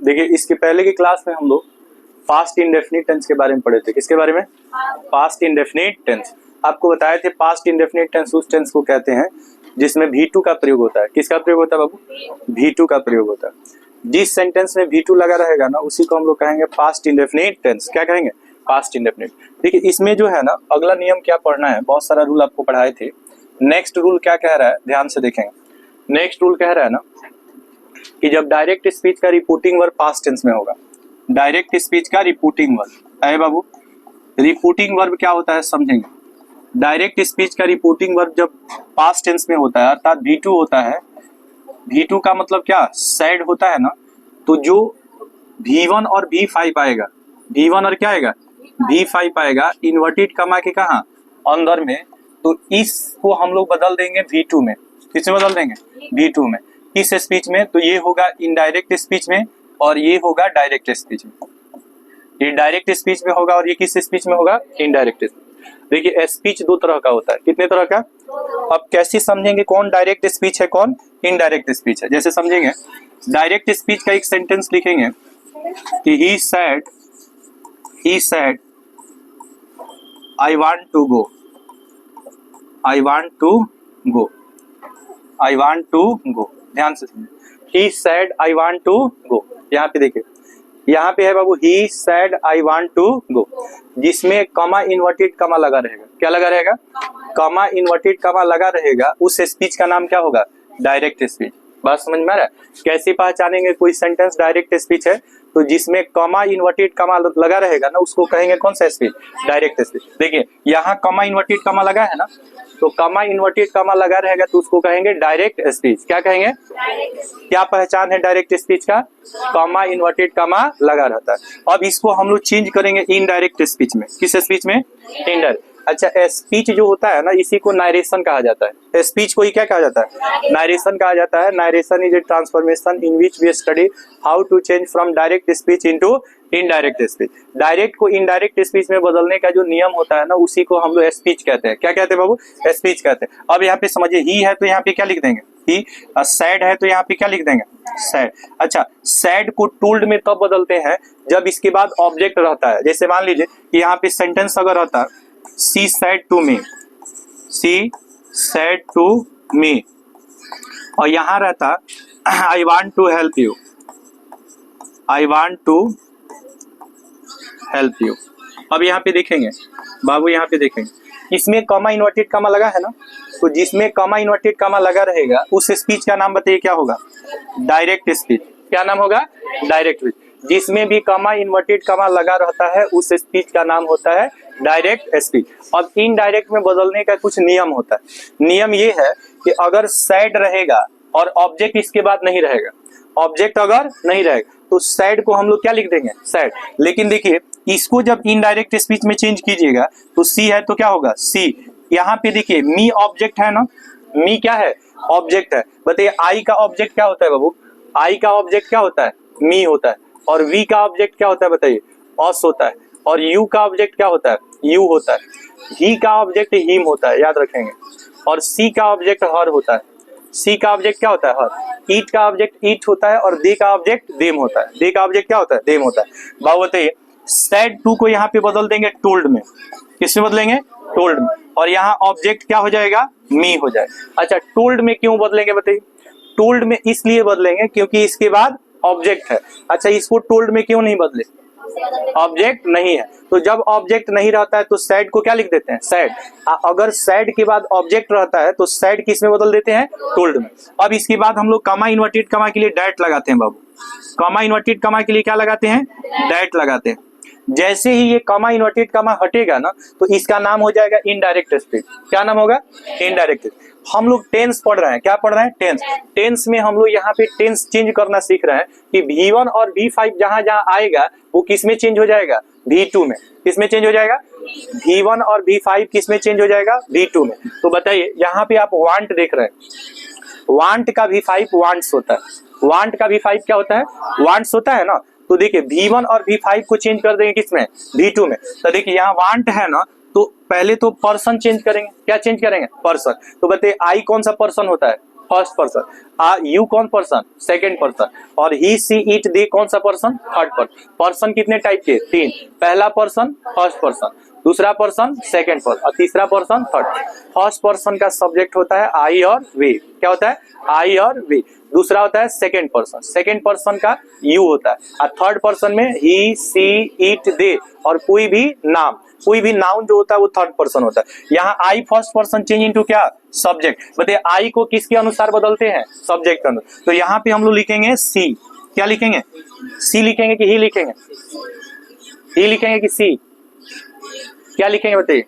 देखिए इसके पहले की क्लास में हम लोग पास्ट इंडेफिनिट टेंस के बारे में पढ़े थे। किसके बारे में? Past indefinite tense. आपको बताए थे पास्ट इंडेफिनिट टेंस उस टेंस को कहते हैं जिसमें V2 का प्रयोग होता है। किसका प्रयोग होता है बाबू? V2 का प्रयोग होता है। जिस सेंटेंस में V2 लगा रहेगा ना उसी को हम लोग कहेंगे पास्ट इंडेफिनिट टेंस। क्या कहेंगे? Past indefinite. देखिए इसमें जो है ना अगला नियम क्या पढ़ना है, बहुत सारा रूल आपको पढ़ाए थे। नेक्स्ट रूल क्या कह रहा है, ध्यान से देखेंगे। नेक्स्ट रूल कह रहा है ना कि जब डायरेक्ट स्पीच का रिपोर्टिंग वर्ब पास्ट टेंस में होगा, डायरेक्ट स्पीच का रिपोर्टिंग वर्ब है बाबू। रिपोर्टिंग वर्ब क्या होता है समझेंगे। डायरेक्ट स्पीच का रिपोर्टिंग वर्ब जब पास्ट टेंस में होता है अर्थात V2 होता है, V2 का मतलब क्या? सैड होता है ना, तो जो V1 और V5 आएगा, V1 और क्या आएगा? V5 आएगा इन्वर्टेड कमा के कहा? अंदर में। तो इसको हम लोग बदल देंगे V2 में। किसमें बदल देंगे? V2 में। किस स्पीच में? तो ये होगा इनडायरेक्ट स्पीच में और ये होगा डायरेक्ट स्पीच में। ये डायरेक्ट स्पीच में होगा और ये किस स्पीच में होगा? Indirect speech. देखिए स्पीच दो तरह का होता है। कितने तरह का? अब कैसे समझेंगे कौन डायरेक्ट स्पीच है कौन इनडायरेक्ट स्पीच है? जैसे समझेंगे डायरेक्ट स्पीच का एक सेंटेंस लिखेंगे कि he said I want to go, I want to go, I want to go. ध्यान से सुनिए। He said I want to go. यहाँ पे देखिए, यहाँ पे है बाबू he said I want to go, जिसमें कमा इन्वर्टेड कमा लगा रहेगा। क्या लगा रहेगा? कमा इन्वर्टेड कमा लगा रहेगा। उस स्पीच का नाम क्या होगा? Direct speech. बात समझ में आ रहा है? कैसे पहचानेंगे कोई सेंटेंस डायरेक्ट स्पीच है? तो जिसमें कमा इन्वर्टेड कमा लगा रहेगा ना उसको कहेंगे कौन सा स्पीच? Direct speech. देखिए यहाँ कमा इन्वर्टेड कमा लगा है ना, तो कमा इन्वर्टेड कमा लगा रहेगा तो उसको कहेंगे डायरेक्ट स्पीच। क्या कहेंगे? क्या पहचान है डायरेक्ट स्पीच का? कमा इन्वर्टेड कमा लगा रहता है। अब इसको हम लोग चेंज करेंगे इनडायरेक्ट स्पीच में। किस स्पीच में? इनडायरेक्ट। अच्छा स्पीच जो होता है ना इसी को नारेशन कहा जाता है। स्पीच को ही क्या कहा जाता है? नारेशन कहा जाता है। Narration is a transformation in which we study how to change from direct speech into indirect speech. Direct को इनडायरेक्ट स्पीच में बदलने का जो नियम होता है ना उसी को हम लोग स्पीच कहते हैं। क्या कहते हैं बाबू? स्पीच कहते हैं। अब यहाँ पे समझिए ही है तो यहाँ पे क्या लिख देंगे? ही। सैड है तो यहाँ पे क्या लिख देंगे? सैड। अच्छा सैड को टोल्ड में तब बदलते हैं जब इसके बाद ऑब्जेक्ट रहता है। जैसे मान लीजिए कि यहाँ पे सेंटेंस अगर रहता है she said to me, she said to me, और यहाँ रहता I want to help you, I want to help you. अब यहाँ पे देखेंगे बाबू, यहाँ पे देखेंगे इसमें कमा इन्वर्टेड कमा लगा है ना, तो जिसमें कमा इन्वर्टेड कमा लगा रहेगा उस स्पीच का नाम बताइए क्या होगा? Direct speech. क्या नाम होगा? Direct speech. जिसमें भी कमा इन्वर्टेड कमा लगा रहता है उस स्पीच का नाम होता है डायरेक्ट स्पीच। अब इनडायरेक्ट में बदलने का कुछ नियम होता है। नियम ये है कि अगर सैड रहेगा और ऑब्जेक्ट इसके बाद नहीं रहेगा, ऑब्जेक्ट अगर नहीं रहेगा तो सैड को हम लोग क्या लिख देंगे? सैड। लेकिन देखिए इसको जब इनडायरेक्ट स्पीच में चेंज कीजिएगा तो सी है तो क्या होगा? सी। यहाँ पे देखिए मी ऑब्जेक्ट है ना, मी क्या है? ऑब्जेक्ट है। बताइए आई का ऑब्जेक्ट क्या होता है बाबू? आई का ऑब्जेक्ट क्या होता है? मी होता है। और वी का ऑब्जेक्ट क्या होता है बताइए? अस होता है। और यू का ऑब्जेक्ट क्या होता है? यू होता है। ही का ऑब्जेक्ट हिम होता है, याद रखेंगे। और सी का ऑब्जेक्ट हर होता है। सी का ऑब्जेक्ट क्या होता है? हर। ईट का ऑब्जेक्ट ईट होता है और दे का ऑब्जेक्ट देम होता है। दे का ऑब्जेक्ट क्या होता है? देम होता है। बाबू बताइए सैड टू को यहाँ पे बदल देंगे टोल्ड में। किसमें बदलेंगे? टोल्ड में। और यहाँ ऑब्जेक्ट क्या हो जाएगा? मी हो जाएगा। अच्छा टोल्ड में क्यों बदलेंगे बताइए? टोल्ड में इसलिए बदलेंगे क्योंकि इसके बाद ऑब्जेक्ट है। अच्छा इसको टोल्ड में क्यों नहीं बदले? ऑब्जेक्ट नहीं है। तो जब ऑब्जेक्ट नहीं रहता है तो सैड को क्या लिख देते हैं? सैड। अगर सैड के बाद ऑब्जेक्ट रहता है तो सैड किस में बदल देते हैं? टोल्ड में। अब इसके बाद हम लोग कमा इन्वर्टेड कमा के लिए डैट लगाते हैं बाबू। कमा इन्वर्टेड कमा के लिए क्या लगाते हैं? डैट लगाते हैं। जैसे ही ये कमा इन्वर्टेड कमा हटेगा ना तो इसका नाम हो जाएगा इनडायरेक्ट स्पीच। क्या नाम होगा? इनडायरेक्ट। हम लोग टेंस पढ़ रहे हैं। क्या पढ़ रहे हैं? टेंस। टेंस में हम लोग यहाँ पे टेंस चेंज करना सीख रहे हैं कि V1 और V5 जहां जहां आएगा वो किस में चेंज हो जाएगा? V2 में। किस में चेंज हो जाएगा? V1 और V5 किस में चेंज हो जाएगा? V2 में। तो बताइए यहाँ पे आप वांट देख रहे हैं, वांट का V5 वांट्स होता है। वांट का V5 क्या होता है? वांट्स होता है ना। तो देखिए V1 और V5 को चेंज कर देंगे किसमें? V2 में। तो देखिए यहाँ वांट है ना, तो पहले तो पर्सन चेंज करेंगे। क्या चेंज करेंगे? पर्सन। तो बताइए आई कौन सा पर्सन होता है? फर्स्ट पर्सन, यू कौन पर्सन, सेकंड पर्सन, और ही सी इट दे कौन सा पर्सन, थर्ड पर्सन। पर्सन कितने टाइप के, तीन, पहला पर्सन फर्स्ट पर्सन, दूसरा पर्सन सेकंड पर्सन और तीसरा पर्सन थर्ड। फर्स्ट पर्सन का सब्जेक्ट होता है आई और वे, क्या होता है, आई और वे। दूसरा होता है सेकंड पर्सन, सेकंड पर्सन का यू होता है, और थर्ड पर्सन में ही सी इट दे, और कोई भी नाम, कोई भी नाउन जो होता है वो थर्ड पर्सन होता है। यहाँ आई फर्स्ट पर्सन चेंज इनटू क्या, सब्जेक्ट। बताइए आई को किसके अनुसार बदलते हैं, सब्जेक्ट के अनुसार। तो यहाँ पे हम लोग लिखेंगे सी, क्या लिखेंगे, सी लिखेंगे कि ही लिखेंगे, ही लिखेंगे कि सी, क्या लिखेंगे बताइए,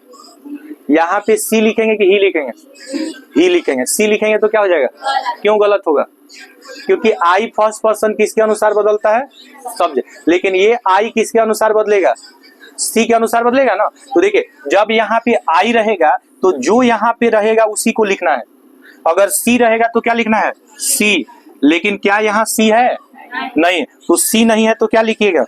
यहाँ पे सी लिखेंगे कि ही लिखेंगे, ही लिखेंगे। सी लिखेंगे तो क्या हो जाएगा, क्यों गलत होगा, क्योंकि आई फर्स्ट पर्सन किसके अनुसार बदलता है, सब्जेक्ट, लेकिन ये आई किसके अनुसार बदलेगा, सी के अनुसार बदलेगा ना। तो देखिए जब यहाँ पे आई रहेगा तो जो यहाँ पे रहेगा उसी को लिखना है, अगर सी रहेगा तो क्या लिखना है, सी, लेकिन क्या यहाँ सी है, नहीं, तो सी नहीं है तो क्या लिखिएगा,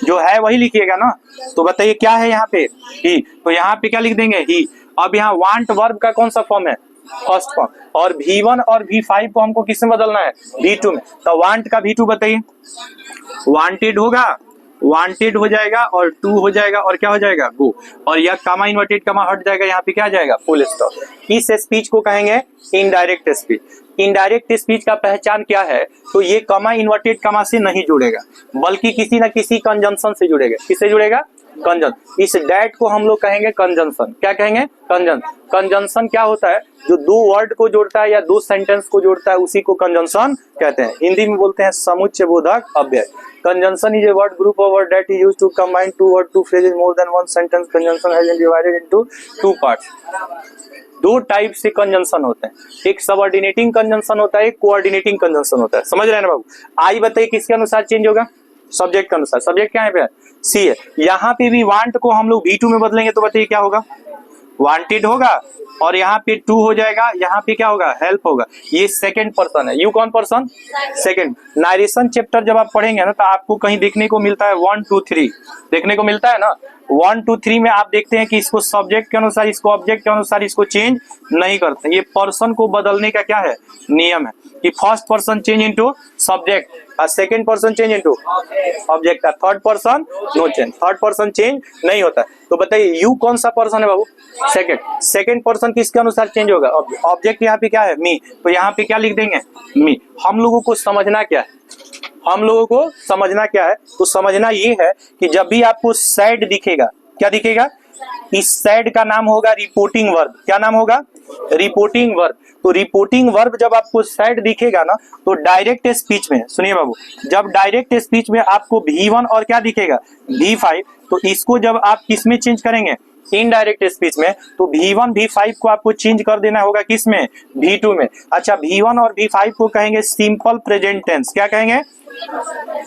जो है वही लिखिएगा ना। तो बताइए क्या है यहाँ पे, ही, तो यहाँ पे क्या लिख देंगे, ही। अब यहाँ वांट वर्ब का कौन सा फॉर्म है, फर्स्ट फॉर्म, और V1 और V5 को हमको किसमें बदलना है, V2 में। तो वांट का V2 बताइए, वांटेड होगा, वांटेड हो जाएगा, और टू हो जाएगा, और क्या हो जाएगा, गो, और यह कामा इन्वर्टेड कामा हट जाएगा, यहाँ पे क्या आ जाएगा, फुल स्टॉप। इस स्पीच को कहेंगे इनडायरेक्ट स्पीच। इनडायरेक्ट स्पीच का पहचान क्या है, तो ये कमा इन्वर्टेड कमा से नहीं जुड़ेगा, बल्कि किसी न किसी कंजंक्शन से जुड़ेगा। किससे जुड़ेगा, कंजंक्शन। इस डैट को हम लोग कहेंगे कंजंक्शन, क्या कहेंगे, कंजंक्शन। कंजंक्शन क्या होता है, जो दो वर्ड को जोड़ता है या दो सेंटेंस को जोड़ता है उसी को कंजंक्शन कहते हैं। हिंदी में बोलते हैं समुच्चय बोधक अव्यय। Conjunction is a word group of words that is used to combine two words, two phrases, more than one sentence. Conjunction has been divided into two parts. दो टाइप से कंजंक्शन होते हैं, एक सबऑर्डिनेटिंग कंजंक्शन होता है, एक coordinating conjunction होता है। समझ रहे हैं ना बाबू। आई बताइए किसके अनुसार चेंज होगा, सब्जेक्ट के अनुसार। सब्जेक्ट क्या है पे, सी है। यहाँ पे भी वांट को हम लोग V2 में बदलेंगे तो बताइए क्या होगा, वांटेड होगा, और यहाँ पे टू हो जाएगा, यहाँ पे क्या होगा, हेल्प होगा। ये सेकंड पर्सन है, यू कौन पर्सन, सेकंड। नारेशन चैप्टर जब आप पढ़ेंगे ना तो आपको कहीं देखने को मिलता है 1 2 3 देखने को मिलता है ना। 1 2 3 में आप देखते हैं कि इसको सब्जेक्ट के अनुसार, इसको ऑब्जेक्ट के अनुसार इसको चेंज नहीं करते। ये पर्सन को बदलने का क्या है, नियम है कि first person change into subject, second person change into object, third person no change, third person change नहीं होता। तो बताइए यू कौन सा पर्सन है बाबू, सेकंड। सेकंड पर्सन किसके अनुसार चेंज होगा, ऑब्जेक्ट यहाँ पे क्या है, मी, तो यहाँ पे क्या लिख देंगे, मी। हम लोगों को समझना क्या है, हम लोगों को समझना क्या है, तो समझना ये है कि जब भी आपको सैड दिखेगा, क्या दिखेगा, इस सैड का नाम होगा रिपोर्टिंग वर्ब। क्या नाम होगा, रिपोर्टिंग वर्ब। तो रिपोर्टिंग वर्ब जब आपको सैड दिखेगा ना तो डायरेक्ट स्पीच में, सुनिए बाबू, जब डायरेक्ट स्पीच में आपको V1 और क्या दिखेगा, V5, तो इसको जब आप किस में चेंज करेंगे, इनडायरेक्ट स्पीच में, तो V1 V5 को आपको चेंज कर देना होगा किस में, V2 में। अच्छा, V1 और V5 को कहेंगे सिंपल प्रेजेंट टेंस, क्या कहेंगे,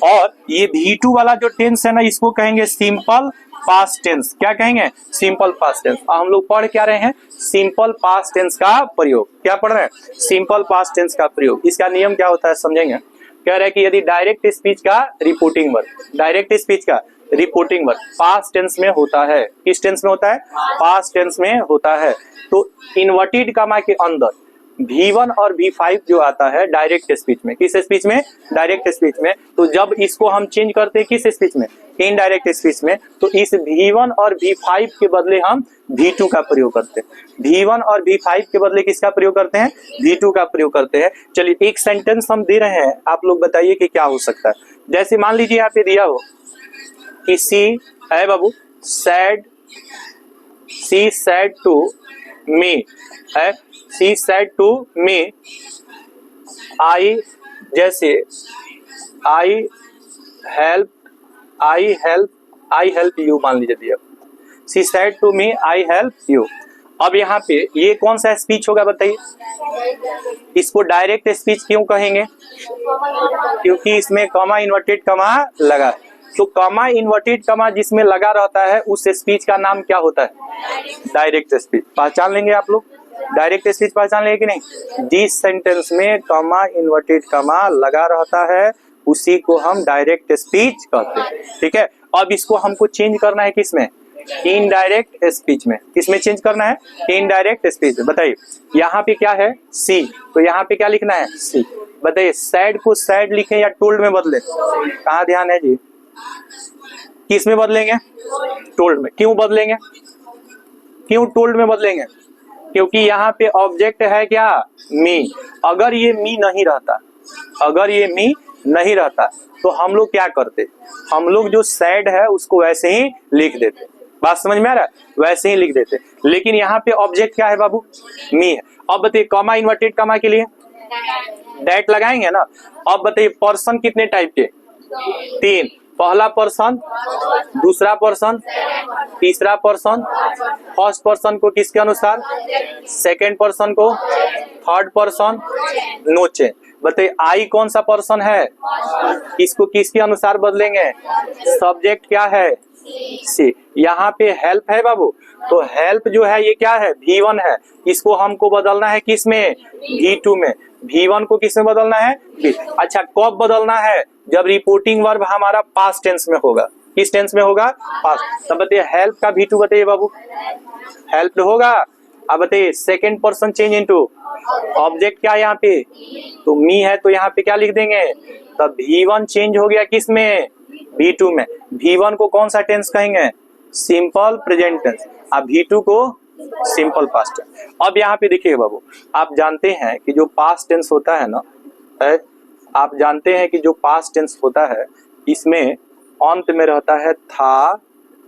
और ये V2 वाला जो टेंस है ना इसको कहेंगे सिंपल पास्ट टेंस। क्या कहेंगे, सिंपल पास्ट टेंस। हम लोग पढ़ क्या रहे हैं, सिंपल पास्ट टेंस का प्रयोग। क्या पढ़ रहे हैं, सिंपल पास्ट टेंस का प्रयोग। इसका नियम क्या होता है समझेंगे। कह रहे हैं कि यदि डायरेक्ट स्पीच का रिपोर्टिंग वर्ब, डायरेक्ट स्पीच का रिपोर्टिंग वर्ब पास्ट टेंस में होता है, किस टेंस में होता है, पास्ट टेंस में होता है, तो इन्वर्टेड कामा के अंदर V1 और V5 जो आता है डायरेक्ट स्पीच में, किस स्पीच में, डायरेक्ट स्पीच में, तो जब इसको हम चेंज करते हैं किस स्पीच में, इनडायरेक्ट स्पीच में, तो इस V1 और V5 के बदले हम V2 का प्रयोग करते हैं। V1 और V5 के बदले किसका प्रयोग करते हैं, V2 का प्रयोग करते हैं। चलिए एक सेंटेंस हम दे रहे हैं, आप लोग बताइए कि क्या हो सकता है। जैसे मान लीजिए यहाँ पे दिया हो कि सी है बाबू said, she said to me है, सी सैड टू मी, आई, जैसे आई हेल्प यू मान लीजिए दिया, she said to me I help you. अब यहाँ पे ये कौन सा स्पीच होगा बताइए, इसको डायरेक्ट स्पीच क्यों कहेंगे, क्योंकि इसमें कॉमा इन्वर्टेड कॉमा लगा। तो कॉमा इन्वर्टेड कॉमा जिसमें लगा रहता है उस स्पीच का नाम क्या होता है, डायरेक्ट स्पीच। पहचान लेंगे आप लोग, डायरेक्ट स्पीच पहचान लेंगे कि नहीं। जिस सेंटेंस में कॉमा इन्वर्टेड कॉमा लगा रहता है उसी को हम डायरेक्ट स्पीच कहते हैं। ठीक है, अब इसको हमको चेंज करना है किसमें, इनडायरेक्ट स्पीच में। किसमें चेंज करना है? इनडायरेक्ट स्पीच में। बताइए यहाँ पे क्या है? सी, तो यहाँ पे क्या लिखना है? सी। बताइए सैड को सैड लिखें या टोल्ड में बदले? कहाँ ध्यान है जी? किस में बदलेंगे? टोल्ड में। क्यों बदलेंगे? क्यों टोल्ड में बदलेंगे? क्योंकि यहाँ पे ऑब्जेक्ट है क्या? मी। अगर ये मी नहीं रहता, अगर ये मी नहीं रहता तो हम लोग क्या करते? हम लोग जो सैड है उसको वैसे ही लिख देते। बात समझ में आ रहा है? वैसे ही लिख देते। लेकिन यहाँ पे ऑब्जेक्ट क्या है बाबू? मी है। अब बताइए कॉमा, इन्वर्टेड कॉमा के लिए दैट लगाएंगे ना। अब बताइए पर्सन कितने टाइप के? 3। पहला पर्सन, दूसरा पर्सन, तीसरा पर्सन। फर्स्ट पर्सन को किसके अनुसार? सेकेंड पर्सन को, थर्ड पर्सन नो चेंज। बताइए आई कौन सा पर्सन है? इसको किसके अनुसार बदलेंगे? सब्जेक्ट क्या है? सी। यहाँ पे हेल्प है बाबू, तो हेल्प जो है ये क्या है? V1 है। इसको हमको बदलना है किस में? V2 में। V1 को किस में बदलना है? V। अच्छा कब बदलना है? जब रिपोर्टिंग वर्ब हमारा पास्ट टेंस में होगा। किस टेंस में होगा? पास्ट। तब बताइए हेल्प का V2 बताइए बाबू, हेल्प्ड होगा। अब बताइए second person change into object क्या है यहाँ पे? तो मी है, तो यहाँ पे क्या लिख देंगे? तब V1 चेंज हो गया किस में? V2 में। V1 को कौन सा टेंस कहेंगे? Simple present tense. अब V2 को सिंपल पास्ट टेंस। अब यहाँ पे देखिए बाबू, आप जानते हैं कि जो पास्ट टेंस होता है ना, आप जानते हैं कि जो पास्ट टेंस होता है इसमें अंत में रहता है था,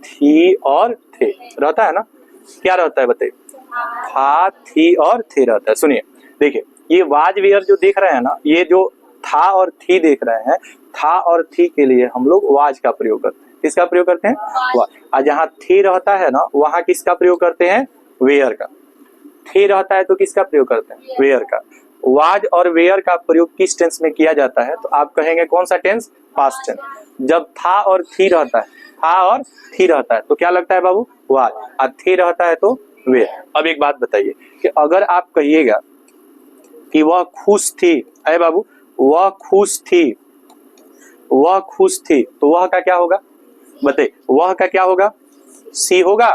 थी और थे। रहता है ना? क्या रहता है बताइए? था, थी और थे रहता है। सुनिए देखिए, ये वाज वेयर जो देख रहे हैं ना, ये जो था और थी देख रहे हैं, था और थी के लिए हम लोग वाज का प्रयोग करते हैं। किसका प्रयोग करते हैं? वाज। और जहाँ थी रहता है ना, वहां किसका प्रयोग करते हैं? वेयर का। थी रहता है तो किसका प्रयोग करते हैं? वेयर का। वाज और वेयर का प्रयोग किस टेंस में किया जाता है? तो आप कहेंगे कौन सा टेंस? Past tense. जब था और थी रहता है, था और थी रहता है तो क्या लगता है बाबू? वाज। और थी रहता है तो वेयर। अब एक बात बताइए कि अगर आप कहिएगा कि वह खुश थी, अरे बाबू वह खुश थी, वह खुश थी, तो वह का क्या होगा? बताइए वह का क्या होगा? सी होगा।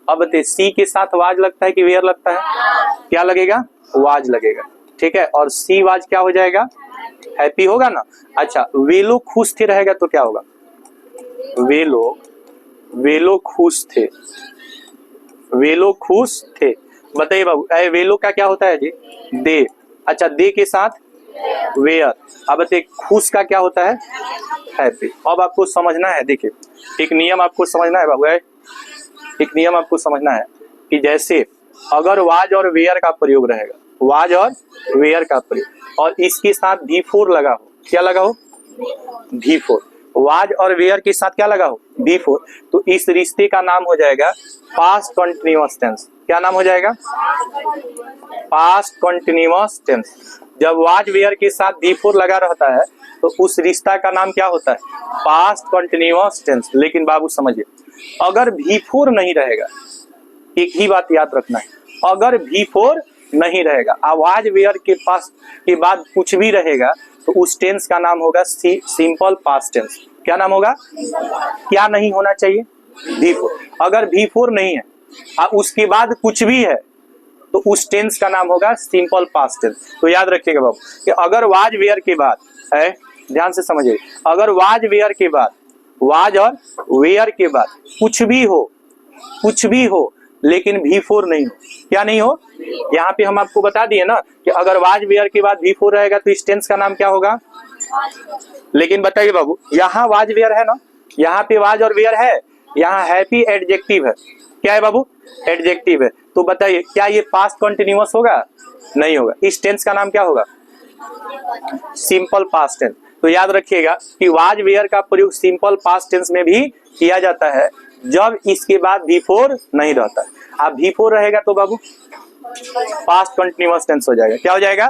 अब बताइए सी के साथ वाज लगता है कि वेयर लगता है? क्या लगेगा? वाज लगेगा। ठीक है, और सी वाज क्या हो जाएगा? हैप्पी होगा ना। अच्छा वे लोग खुश थे रहेगा तो क्या होगा? वे लोग खुश थे, वे लोग खुश थे। बताइए बाबू वे लोग का क्या होता है जी? दे। अच्छा दे के साथ वेयर। अब बताइए खुश का क्या होता है? हैप्पी। अब आपको समझना है, देखिए एक नियम आपको समझना है बाबू, एक नियम आपको समझना है कि जैसे अगर वाज और वेयर का प्रयोग रहेगा, वाज और वेयर का प्रयोग, और इसके साथ V4 लगा हो, क्या लगा हो? V4। वाज और वेयर के साथ क्या लगा हो? V4। तो इस रिश्ते का नाम हो जाएगा पास्ट कंटिन्यूअस टेंस। क्या नाम हो जाएगा? Past continuous tense. जब वाज वेयर के साथ V4 लगा रहता है तो उस रिश्ता का नाम क्या होता है? Past continuous tense. लेकिन बाबू समझिए, अगर V4 नहीं रहेगा, एक ही बात याद रखना है, अगर V4 नहीं रहेगा, आवाज वेयर के पास के बाद कुछ भी रहेगा तो उस टेंस का नाम होगा सिंपल पास्ट टेंस। क्या नाम होगा? क्या नहीं होना चाहिए? V4। अगर V4 नहीं है और उसके बाद कुछ भी है तो उस टेंस का नाम होगा सिंपल पास्ट टेंस। तो याद रखिएगा बाबू कि अगर वाज वेयर के बाद है, ध्यान से समझिए, अगर वाज वेयर के बाद, वाज और वेयर के बाद कुछ भी हो लेकिन V4 नहीं हो, क्या नहीं हो? यहाँ पे हम आपको बता दिए ना कि अगर वाज वेयर के बाद V4 रहेगा तो इस टेंस का नाम क्या होगा? लेकिन बताइए बाबू यहाँ वाज वेयर है ना, यहाँ पे वाज और वेयर है, यहाँ हैप्पी एडजेक्टिव है। क्या है बाबू? एडजेक्टिव है। तो बताइए क्या ये पास्ट कंटिन्यूअस होगा? नहीं होगा। इस टेंस का नाम क्या होगा? Simple past tense. तो याद रखिएगा कि वाज वेयर का प्रयोग सिंपल पास्ट टेंस में भी किया जाता है जब इसके बाद V4 नहीं रहता। अब V4 रहेगा तो बाबू पास्ट कंटिन्यूअस टेंस हो जाएगा। क्या हो जाएगा?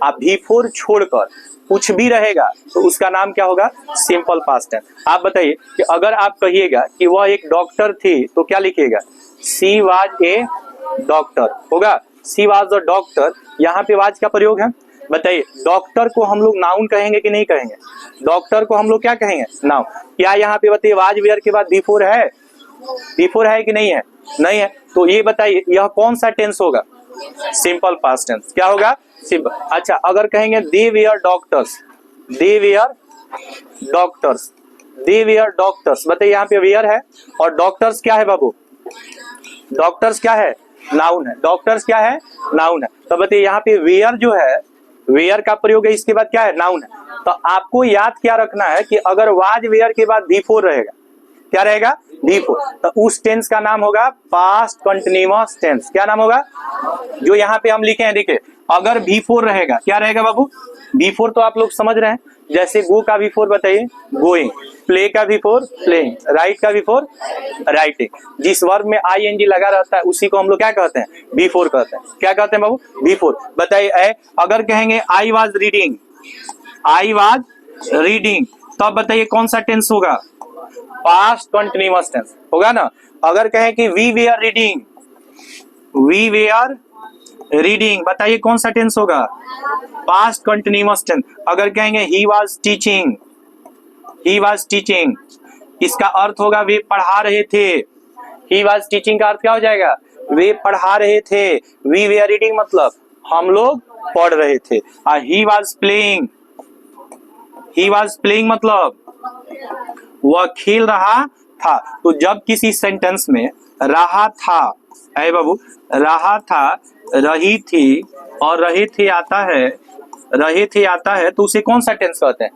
अब V4 छोड़कर कुछ भी रहेगा तो उसका नाम क्या होगा? Simple past tense. आप बताइए कि अगर आप कहिएगा कि वह एक डॉक्टर थी तो क्या लिखिएगा? सी वाज ए डॉक्टर होगा। सी वाज द डॉक्टर, यहाँ पे वाज का प्रयोग है। बताइए डॉक्टर को हम लोग नाउन कहेंगे कि नहीं कहेंगे? डॉक्टर को हम लोग क्या कहेंगे? नाउन। क्या यहाँ पे बताइए वाज वेयर के बाद V4 है? बिफोर है कि नहीं है? नहीं है। तो ये बताइए यह कौन सा टेंस होगा? Simple past tense. क्या होगा? सिंपल। अच्छा, अगर कहेंगे they were doctors, they were doctors, they were doctors, बताइए यहाँ पे वेयर है और डॉक्टर्स क्या है बाबू? डॉक्टर्स क्या है? नाउन है। डॉक्टर्स क्या है? नाउन है। तो बताइए यहाँ पे वेयर जो है, वेयर का प्रयोग है, इसके बाद क्या है? नाउन है। तो आपको याद क्या रखना है कि अगर वाज वेयर के बाद बिफोर रहेगा, क्या रहेगा? बिफोर, तो उस टेंस का नाम होगा पास्ट कंटिन्यूअस टेंस। क्या नाम होगा? जो यहाँ पे हम लिखे हैं, देखिए अगर बिफोर रहेगा, क्या रहेगा बाबू? बिफोर तो आप लोग समझ रहे हैं, जैसे गो का बिफोर बताइए गोइंग, प्ले का बिफोर प्लेइंग, राइट का बिफोर राइटिंग। जिस वर्ब में आईएनजी लगा रहता है उसी को हम लोग क्या कहते हैं? बिफोर कहते हैं। क्या कहते हैं बाबू? बिफोर। बताइए अगर कहेंगे I was reading, I was reading, तब बताइए कौन सा टेंस होगा? पास्ट कंटिन्यूअस टेंस होगा ना। अगर कहें कि we were reading, we were reading, बताइए कौन सा टेंस होगा? Past continuous tense. अगर कहेंगे he was teaching, he was teaching, इसका अर्थ होगा वे पढ़ा रहे थे। ही वाज टीचिंग का अर्थ क्या हो जाएगा? वे पढ़ा रहे थे। वी वेयर रीडिंग मतलब हम लोग पढ़ रहे थे। He was playing, he was playing मतलब वह खेल रहा था। तो जब किसी सेंटेंस में रहा था, है बाबू, रहा था, रही थी और रहे थे आता है, रहे थे आता है, तो उसे कौन सा टेंस कहते हैं?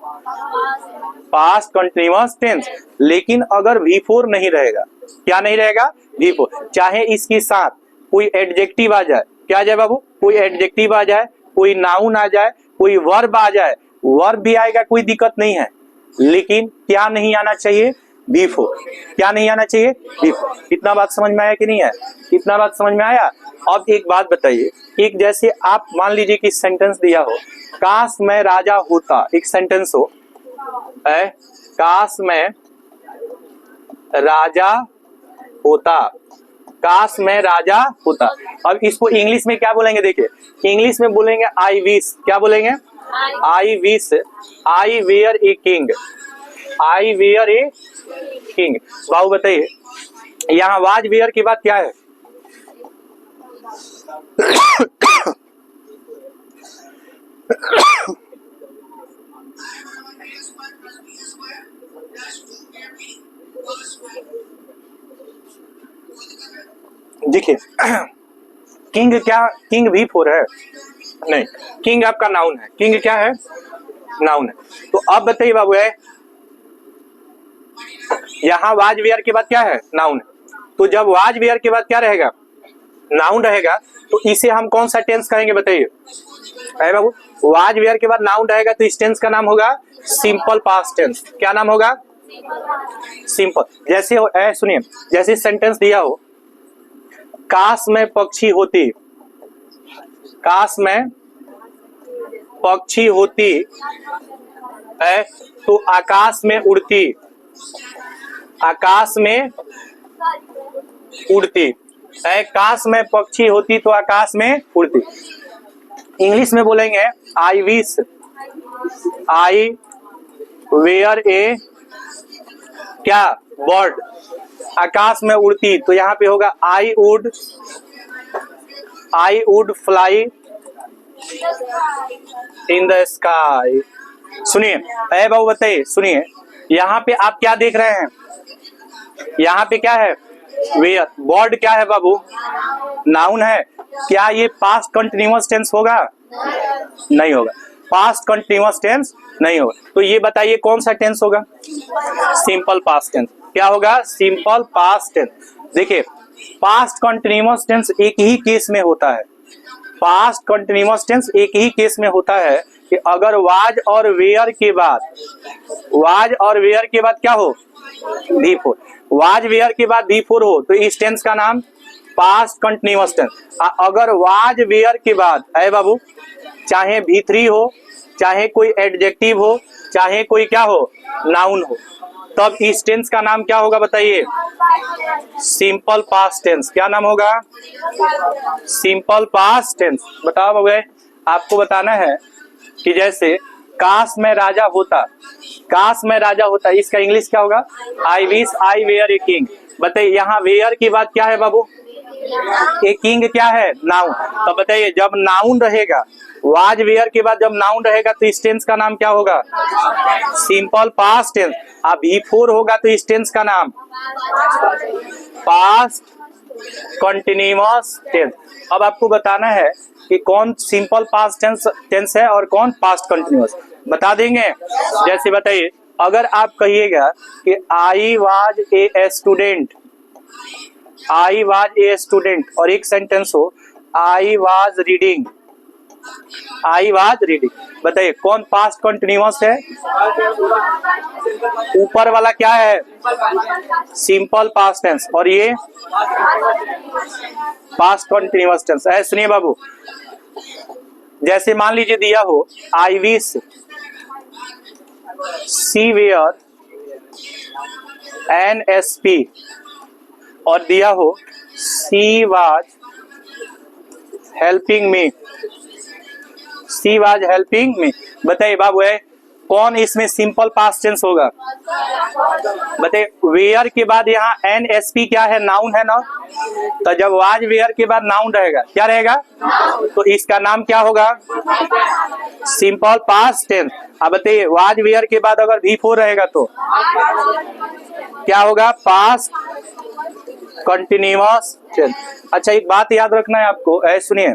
Past continuous tense. लेकिन अगर बिफोर नहीं रहेगा, क्या नहीं रहेगा? बिफोर। चाहे इसके साथ कोई एडजेक्टिव आ जाए, क्या आ जाए बाबू? कोई एडजेक्टिव आ जाए, कोई नाउन आ जाए, कोई वर्ब आ जाए, वर्ब भी आएगा, कोई दिक्कत नहीं है, लेकिन क्या नहीं आना चाहिए? बिफोर। क्या नहीं आना चाहिए? बिफोर। इतना बात समझ में आया कि नहीं है? इतना बात समझ में आया? अब एक बात बताइए, एक जैसे आप मान लीजिए कि सेंटेंस दिया हो, काश मैं राजा होता, एक सेंटेंस हो, काश मैं राजा होता, काश मैं राजा होता। अब इसको इंग्लिश में क्या बोलेंगे? देखिए इंग्लिश में बोलेंगे आई विश। क्या बोलेंगे? I wish I were a king, I were a king. बाबू बताइए यहाँ वाज वेयर के बाद क्या है? देखिए किंग, क्या किंग भी फोर है? नहीं, किंग आपका नाउन है। किंग क्या है? नाउन है। तो अब बताइए बाबू यहाँ वाज वेयर के बाद क्या है? नाउन है। तो जब वाज वेयर के बाद क्या रहेगा? नाउन रहेगा, तो इसे हम कौन सा टेंस कहेंगे बताइए? बाबू वाज वेयर के बाद नाउन रहेगा तो इस टेंस का नाम होगा सिंपल पास्ट टेंस। क्या नाम होगा? सिंपल। जैसे सुनिए, जैसे सेंटेंस दिया हो, काश मैं पक्षी होती, काश मैं पक्षी होती है तो आकाश में उड़ती, आकाश में उड़ती है। काश मैं पक्षी होती तो आकाश में उड़ती। इंग्लिश में बोलेंगे आई विश आई वेयर ए क्या? बर्ड, आकाश में उड़ती, तो यहाँ पे होगा I would fly in the sky. सुनिए बाबू बताइए, सुनिए यहाँ पे आप क्या देख रहे हैं? यहाँ पे क्या है? वेयर। बर्ड क्या है बाबू? नाउन है। क्या ये पास्ट कंटिन्यूअस टेंस होगा? नहीं होगा। पास्ट कंटिन्यूअस टेंस नहीं होगा। तो ये बताइए कौन सा टेंस होगा? Simple past tense. क्या होगा? Simple past tense. देखिए पास्ट कंटिन्यूअस टेंस एक ही केस में होता है, पास्ट कंटिन्यूअस टेंस एक ही केस में होता है कि अगर वाज और वेयर के बाद, वाज और वेयर के बाद क्या हो? बिफोर। वाज वेयर के बाद बिफोर हो तो इस टेंस का नाम पास्ट कंटिन्यूअस टेंस। अगर वाज वेयर के बाद है बाबू, चाहे V3 हो, चाहे कोई एडजेक्टिव हो, चाहे कोई क्या हो? नाउन हो, तब इस टेंस का नाम क्या होगा बताइए? Simple past tense. क्या नाम होगा? Simple past tense. बताओ बाबू, आपको बताना है कि जैसे काश मैं राजा होता, काश मैं राजा होता, इसका इंग्लिश क्या होगा? I wish I were a king. बताइए यहाँ वेयर के बाद क्या है बाबू, ए किंग क्या है, नाउन। तो बताइए जब नाउन रहेगा, वाज वेयर के बाद जब नाउन रहेगा तो इस टेंस का नाम क्या होगा, सिंपल पास्ट टेंस। अब बिफोर होगा तो इस टेंस का नाम पास्ट कंटिन्यूअस टेंस। अब आपको बताना है कि कौन सिंपल पास्ट टेंस है और कौन पास्ट कंटिन्यूअस, बता देंगे। जैसे बताइए अगर आप कहिएगा कि I was a student, I was a student, और एक सेंटेंस हो I was reading, I was reading, बताइए कौन पास्ट कंटिन्यूअस है, ऊपर वाला क्या है, सिंपल पास्ट टेंस, और ये पास्ट कंटिन्यूअस टेंस है। सुनिए बाबू, जैसे मान लीजिए दिया हो I wish she were an S P, और दिया हो she was helping me, she was helping me. बताइए बाबू है कौन इसमें सिंपल पास्ट टेंस होगा, बताइए वेयर के बाद यहाँ एन एस पी क्या है, नाउन है ना। तो जब वाज वेयर के बाद नाउन रहेगा क्या रहेगा, तो इसका नाम क्या होगा, सिंपल पास्ट टेंस। अब बताइए वाज वेयर के बाद अगर बिफोर रहेगा तो क्या होगा, पास्ट कंटिन्यूअस टेंस। अच्छा एक बात याद रखना है आपको, ऐसे सुनिए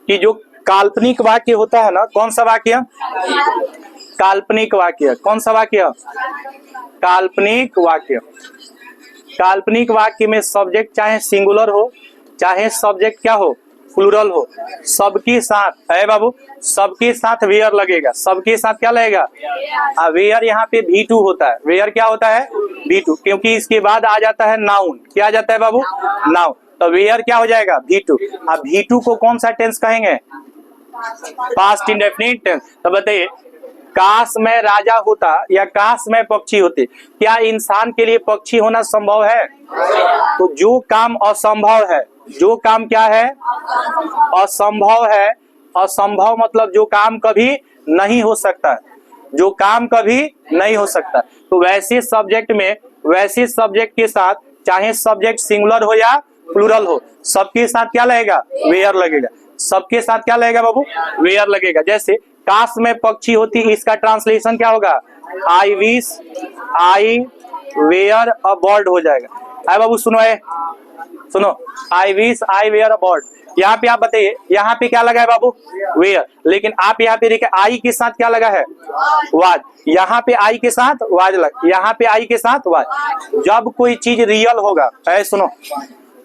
कि जो काल्पनिक वाक्य होता है ना, कौन सा वाक्य, काल्पनिक वाक्य, कौन सा वाक्य, काल्पनिक वाक्य। काल्पनिक वाक्य में सब्जेक्ट चाहे सिंगुलर हो चाहे सब्जेक्ट क्या हो, प्लूरल हो, सबके साथ है बाबू, सबके साथ वेयर लगेगा, सबके साथ क्या लगेगा, वेयर यहाँ पे V2 होता है, वेयर क्या होता है V2, क्योंकि इसके बाद आ जाता है नाउन, क्या आ जाता है बाबू, नाउन। तो वेयर क्या हो जाएगा V2। अब V2 को कौन सा टेंस कहेंगे, पास्ट इंडेफिनिट टेंस। तो बताइए काश मैं राजा होता या काश मैं पक्षी होती, क्या इंसान के लिए पक्षी होना संभव है, तो जो काम असंभव है, जो काम क्या है, असंभव है, असंभव मतलब जो काम कभी नहीं हो सकता, जो काम कभी नहीं हो सकता। तो वैसे सब्जेक्ट में, वैसे सब्जेक्ट के साथ चाहे सब्जेक्ट सिंगुलर हो या प्लूरल हो, सबके साथ क्या लगेगा, वेयर लगेगा, सबके साथ क्या लगेगा बाबू, वेयर लगेगा। जैसे काश में पक्षी होती, इसका ट्रांसलेशन क्या होगा, I wish I were a bird हो जाएगा। आई बाबू सुनो है, सुनो I wish I were a bird, यहाँ पे आप बताइए यहाँ पे क्या लगा है बाबू, वेयर, लेकिन आप यहाँ पे देखिए आई के साथ क्या लगा है, वाज, यहाँ पे आई के साथ वाज लगा, यहाँ पे आई के साथ वाज। जब कोई चीज रियल होगा, ऐसे सुनो,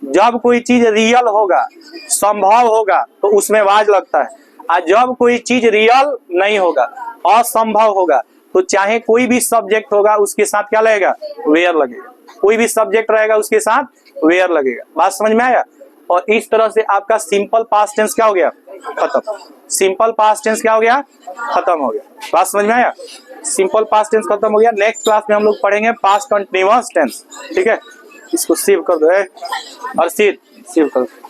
जब कोई चीज रियल होगा, संभव होगा, तो उसमें वाज लगता है, और जब कोई चीज रियल नहीं होगा, असंभव होगा, तो चाहे कोई भी सब्जेक्ट होगा उसके साथ क्या लगेगा, वेयर लगेगा, कोई भी सब्जेक्ट रहेगा उसके साथ वेयर लगेगा। बात समझ में आया। और इस तरह से आपका सिंपल पास्ट टेंस क्या हो गया, खत्म, सिंपल पास्ट टेंस क्या हो गया, खत्म हो गया। बात समझ में आया, सिंपल पास्ट टेंस खत्म हो गया। नेक्स्ट क्लास में हम लोग पढ़ेंगे पास्ट कंटिन्यूअस टेंस, ठीक है। इसको सेव कर दो, अर्षित सेव कर दो।